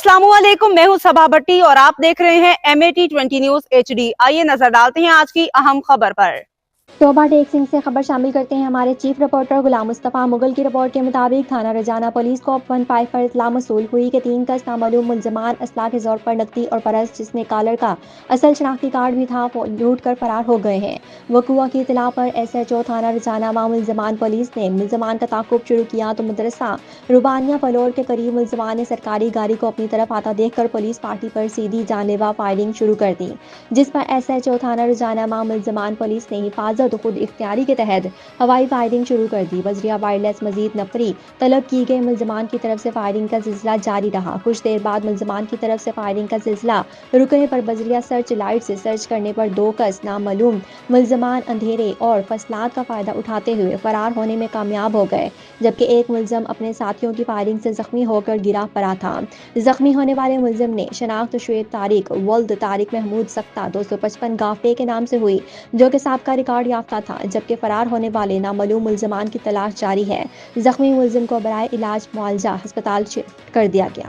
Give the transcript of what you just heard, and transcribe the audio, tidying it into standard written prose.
अस्सलामुअलैकुम, मैं हूं सबा भट्टी और आप देख रहे हैं MAT20 न्यूज HD। आइए नजर डालते हैं आज की अहम खबर पर। तोबा टेक सिंह से खबर शामिल करते हैं हमारे चीफ रिपोर्टर गुलाम मुस्तफ़ा मुगल की रिपोर्ट के मुताबिक थाना रजाना पुलिस को 15 पर इतला मसूल हुई कि 3 कस नामालूम मुलजमान असला के जोर पर नकदी और परस जिसमें कॉलर का असल शनाख्ती कार्ड भी था लूट कर फरार हो गए हैं। वकुआ की इतला पर SHO थाना रजाना व मुलजमान पुलिस ने मुलजमान का ताकुब शुरू किया तो मदरसा रुबानिया फलोर के करीब मुलजमान ने सरकारी गाड़ी को अपनी तरफ आता देखकर पुलिस पार्टी पर सीधी जानलेवा फायरिंग शुरू कर दी, जिस पर SHO थाना रजाना व मुलजमान पुलिस ने हिफाजत खुद इख्तियारी के तहत हवाई फायरिंग शुरू कर दी। बजरिया वायरलेस मजीद नफरी तलब की गई। मुलजमान की तरफ से फायरिंग का सिलसिला जारी रहा। कुछ देर बाद मुलजमान की तरफ से फायरिंग का सिलसिला रुकने पर बजरिया सर्च लाइट से सर्च करने पर 2 कस नामालूम मुलजमान अंधेरे और फसलात का फायदा उठाते हुए फरार होने में कामयाब हो गए, जबकि एक मुलजम अपने साथियों की फायरिंग से जख्मी होकर गिरा पड़ा था। जख्मी होने वाले मुलजिम ने शनाख्त शुएब तारिक वल्द तारिक महमूद सख्ता 255 गाफे के नाम से हुई, जो कि साबका रिकॉर्ड याफ्ता था, जबकि फरार होने वाले नामालूम मुलजमान की तलाश जारी है। जख्मी मुलजिम को बराए इलाज मुआवजा अस्पताल शिफ्ट कर दिया गया।